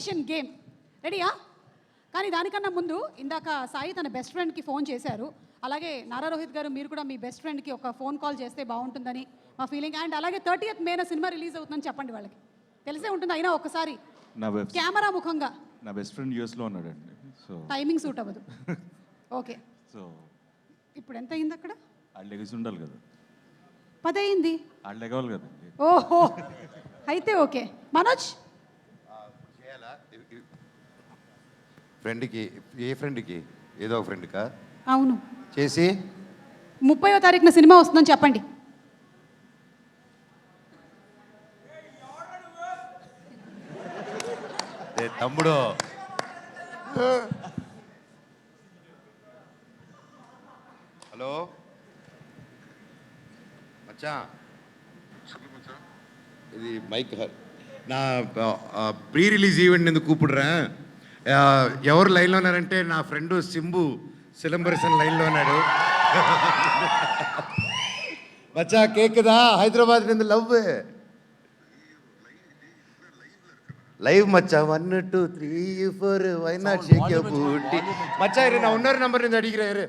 Elimination game. రెడీయా? కానీ దానికన్నా ముందు ఇందాక సాయి తన బెస్ట్ ఫ్రెండ్కి ఫోన్ చేశారు. అలాగే నారా రోహిత్ గారు మీరు కూడా మీ బెస్ట్ ఫ్రెండ్కి ఒక ఫోన్ కాల్ చేస్తే బాగుంటుందని మా ఫీలింగ్. అండ్ అలాగే 30th మేన సినిమా రిలీజ్ అవుతుందని చెప్పండి వాళ్ళకి. తెలిసే ఉంటుంది, అయినా ఒకసారి కెమెరా ముఖంగా. నా బెస్ట్ ఫ్రెండ్ యూఎస్లో ఉన్నాడండి, సో టైమింగ్ సూట్ అవ్వదు. ఓకే, సో ఇప్పుడు ఎంత అయింది అక్కడ? వాళ్ళు లెగిసి ఉండాలి కదా. 10 అయింది. వాళ్ళు లెగవాలి కదండి. ఓహో, అయితే ఓకే. మనోజ్ ఫ్రెండ్కి, ఏ ఫ్రెండ్కి? ఏదో ఒక ఫ్రెండ్కా అవును చేసి 30వ తారీఖున సినిమా వస్తుందని చెప్పండి. తమ్ముడు హలో మచ్చా, ఇది మైక్ నా ప్రీ రిలీజ్ ఈవెంట్ ఎందుకు కూப்பிடுறேன். ఎవరు లైన్లో ఉన్నారంటే నా ఫ్రెండు సింబు సిలంబరసన్ లైన్లో ఉన్నాడు. మచ్చా కేక్కుదా హైదరాబాద్ నింద live Maccha 1 2 3 4 why not Sheikh your బూటీ మచ్చా. నా ఉన్నర్ నంబర్ నింద అడిగిరే.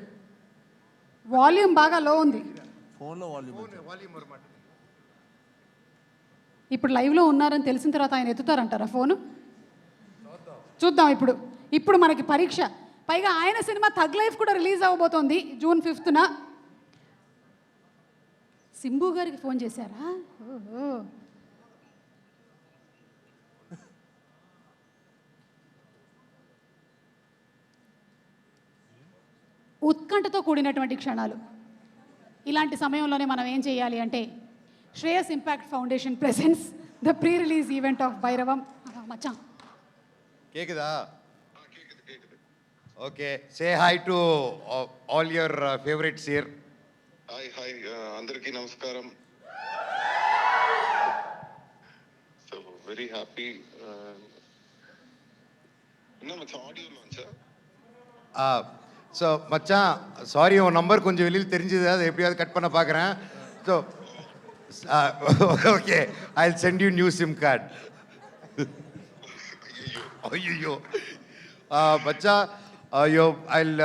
వాల్యూమ్ బాగా లో ఉంది. ఫోన్లో వాల్యూమ్ ఇప్పుడు లైవ్లో ఉన్నారని తెలిసిన తర్వాత ఆయన ఎత్తుతారంటారా ఫోను? చూద్దాం. ఇప్పుడు మనకి పరీక్ష. పైగా ఆయన సినిమా థగ్ లైఫ్ కూడా రిలీజ్ అవ్వబోతోంది June 5th. సింబు గారికి ఫోన్ చేశారా? ఓహో, ఉత్కంఠతో కూడినటువంటి క్షణాలు. ఇలాంటి సమయంలోనే మనం ఏం చేయాలి అంటే Shreyas impact foundation presents the pre release event of Bhairavam. మచ్చా కేకుదా? Okay, say hi to all your favourites here. Hi అందరికీ నమస్కారం. So very happy. ஆடியோ லான்ச்சா? ஸோ மச்சான் சாரி, உன் நம்பர் கொஞ்சம் வெளியில் தெரிஞ்சது, அதை எப்படியாவது கட் பண்ண பார்க்குறேன். So okay, I will send you new SIM card. ஐயோ மச்சா, ஐயோ I will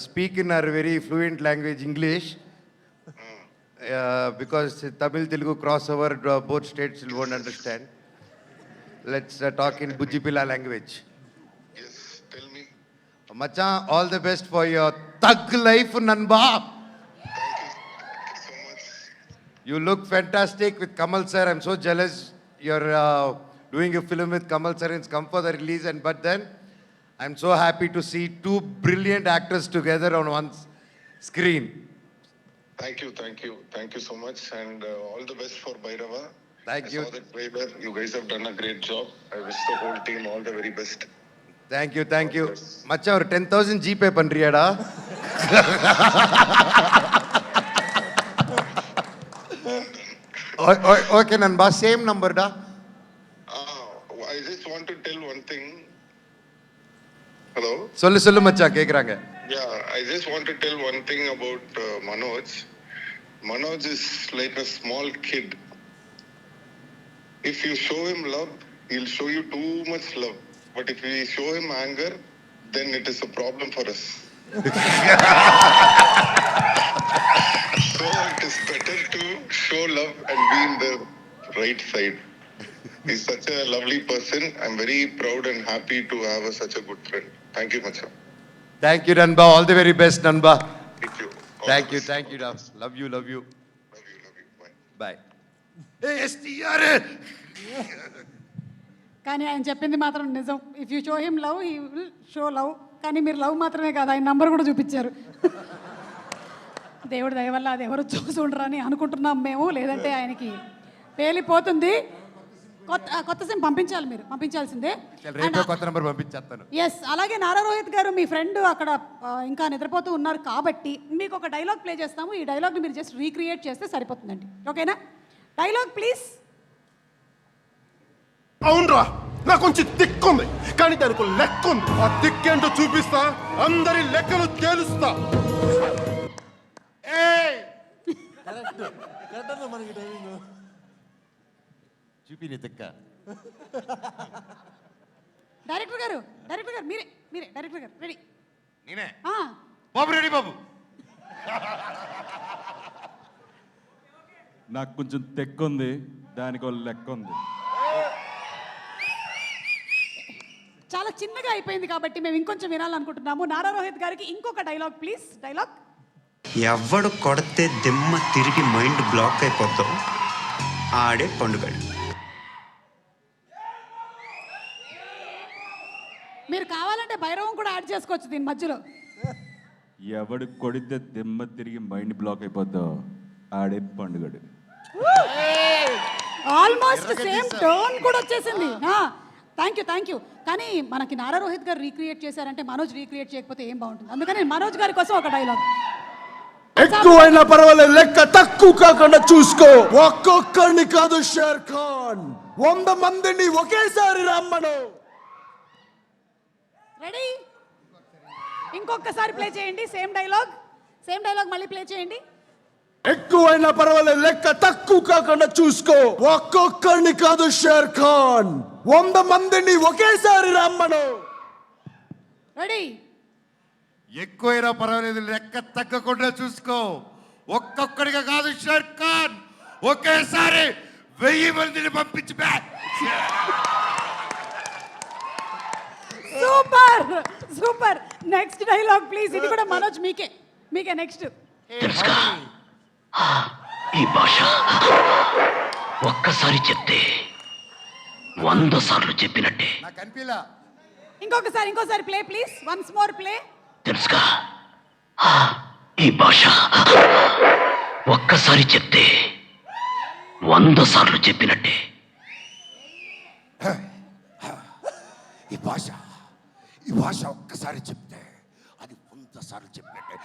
speak in our very fluent language English, because Tamil Telugu crossover, both states won't understand. Let's talk in Bujipila language. Yes, tell me. Macha, all the best for your thug life, Nanba. Thank you so much. You look fantastic with Kamal sir. I'm so jealous. You're doing a film with Kamal sir. It's come for the release, but then I'm so happy to see two brilliant actors together on one screen. Thank you so much, and all the best for Bhairava. Thank you. I saw the trailer. You guys have done a great job. I wish the whole team all the very best. Thank you. Macha, ஒரு 10,000 GPay பண்றியாடா? Okay நண்பா, same number டா. I just want to tell one thing. Hello? சொல்லு மச்சா, கேக்குறாங்க. Yeah, I just want to tell one thing about Manoj. Manoj is like a small kid. If you show him love, he'll show you too much love. But if we show him anger, then it is a problem for us. So it is better to show love and be in the right side. He's such a lovely person. I'm very proud and happy to have such a good friend. Thank you much. Thank you Nanba, all the very best Nanba. Thank you. Thank you da. Love you. Love you. Bye. Bye. Hey STR. కానీ ఆయన చెప్పింది మాత్రం నిజం. If you show him love he will show love. కానీ మీరు love మాత్రమే కాదు, ఆయన నంబర్ కూడా చూపించారు. దేవుడి దయ వల్ల అది ఎవరు చూసి ఉండరని అనుకుంటున్నాం మేము, లేదంటే ఆయనకి పేలిపోతుంది. కొత్త సిమ్ పంపించాలి, మీరు పంపించాల్సిందే. కొత్త నంబర్ పంపించేస్తాను. ఎస్, అలాగే నారా రోహిత్ గారు మీ ఫ్రెండ్ అక్కడ ఇంకా నిద్రపోతూ ఉన్నారు కాబట్టి మీకు ఒక డైలాగ్ ప్లే చేస్తాము. ఈ డైలాగ్ని మీరు జస్ట్ రీక్రియేట్ చేస్తే సరిపోతుందండి. ఓకేనా? Dialogue please. అవునరా, నాకు కొంచెం దిక్కుంది, కానీ దానికి లెక్క ఉంది. ఆ దిక్కేంటో చూపిస్తా, అందరి లెక్కలు తేలుస్తా. మనకి చూపి నీ తిక్క. డైరెక్టర్ గారు మీరే డైరెక్టర్ గారు రెడీ నేనే బాబు రెడీ బాబు. నాకు కొంచెం తెక్కుంది, దానికి ఒక లెక్క ఉంది. చాలా చిన్నగా అయిపోయింది కాబట్టి మేము ఇంకొంచెం వినాలనుకుంటున్నాము. నారా రోహిత్ గారికి ఇంకొక డైలాగ్ ప్లీజ్. డైలాగ్. ఎవడు కొడితే దిమ్మ తిరిగి మైండ్ బ్లాక్ అయిపోతాం ఆడే పండుగడు. మీరు కావాలంటే భైరవం కూడా యాడ్ చేసుకోవచ్చు దీని మధ్యలో. ఎవడు కొడితే దిమ్మ తిరిగి మైండ్ బ్లాక్ అయిపోద్దో ఆడే పండుగడు. ఆల్మోస్ట్ సేమ్ టోన్ కూడా వచ్చేసింది. Thank you. కానీ మనకి నారా రోహిత్ గారు రీక్రియేట్ చేశారంటే మనోజ్ రీక్రియేట్ చేయకపోతే ఏం బాగుంటుంది. అందుకని మనోజ్ గారి కోసం ఒక డైలాగ్. ఎక్కువైనా పర్వాలేదు, లెక్క తక్కువ కాకుండా చూసుకో. ఒక్కొక్కరిని కాదు షేర్ ఖాన్, 100 మందిని ఒకేసారి రమ్మను. రెడీ? ఇంకొకసారి ప్లే చేయండి. సేమ్ డైలాగ్ మళ్ళీ ప్లే చేయండి. ఎక్కువైనా పర్వాలేదు, లెక్క తక్కువ కాకుండా చూసుకో. ఒక్కొక్కరిని కాదు షేర్ ఖాన్, 100 మందిని ఒకేసారి రమ్మను. రెడీ? ఎక్కువైనా పర్వాలేదు, లెక్క తగ్గకుండా చూసుకో. ఒక్కొక్కడిగా కాదు షేర్ ఖాన్, ఒకేసారి 1000 మందిని పంపించి సూపర్. Next dialogue please. ఇది కూడా మనోజ్ మీకే నెక్స్ట్. ఈ భాష ఒక్కసారి చెప్తే 100 సార్లు చెప్పినట్టే. నాకు అనిపిలా. ఇంకోసారి play please. Once more play. తెలుసుగా, ఈ భాష ఒక్కసారి చెప్తే 100 సార్లు చెప్పినట్టే. ఈ భాష ఒక్కసారి చెప్తే అది 100 సార్లు చెప్పినట్టే.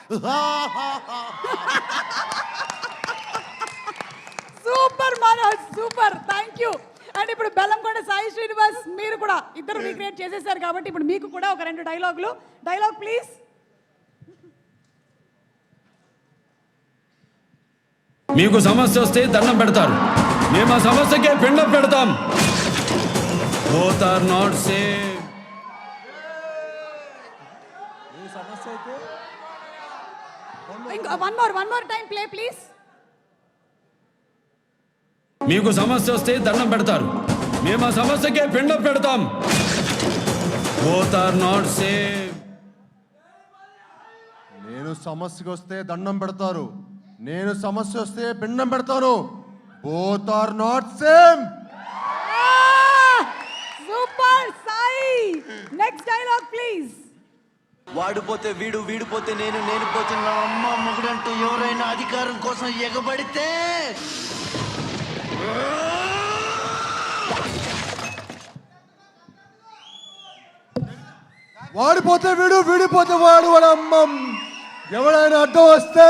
Super Manoj, super. Thank you. And ఇప్పుడు బెల్లంకొండ సాయి శ్రీనివాస్ మీరు కూడా ఇద్దరు రీక్రియేట్ చేసేసారు కాబట్టి ఇప్పుడు మీకు కూడా ఒక 2 డైలాగ్ ప్లీజ్. మీకు సమస్య వస్తే దండం పెడతారు, మేము ఆ సమస్యకే పిండం పెడతాం. Both are not same. One more time play please. మీకు సమస్య వస్తే దండం పెడతారు, మేము ఆ సమస్యకే పిండం పెడతాం. Both are not same. నేను సమస్యకు వస్తే దండం పెడతారు, నేను సమస్య వస్తే పిండం పెడతాను. Both are not same. Super Sai. Next dialogue please. వాడిపోతే వీడు, వీడిపోతే నేను, నేను పోతే నా అమ్మ మొగుడంటూ ఎవరైనా అధికారం కోసం ఎగబడితే వాడిపోతే వీడు, వీడిపోతే వాడు, వాడు అమ్మం ఎవడైనా అడ్డం వస్తే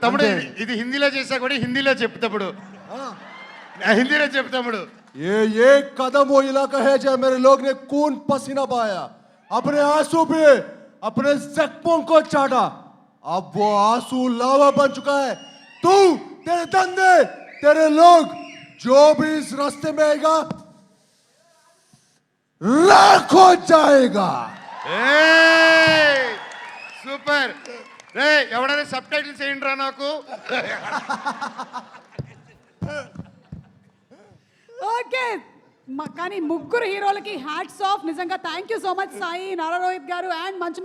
తమ్ముడు ఇది హిందీలో చేసా కూడా హిందీలో చెప్తాడు. ये कदम वो इलाका है जहाँ मेरे लोग ने खून पसीना बहाया, अपने आंसू पे अपने जख्मों को चाटा. अब वो आंसू लावा बन चुका है. तू, तेरे धंधे, तेरे लोग, जो भी इस रास्ते में आएगा राख हो जाएगा. సూపర్. రే ఎవడైనా సబ్ టైటిల్స్ ఏంటి రా నాకు. ఓకే. కానీ ముగ్గురు హీరోలకి హ్యాట్స్ ఆఫ్. నిజంగా thank you so much Sai, Nara Rohit గారు అండ్ మంచు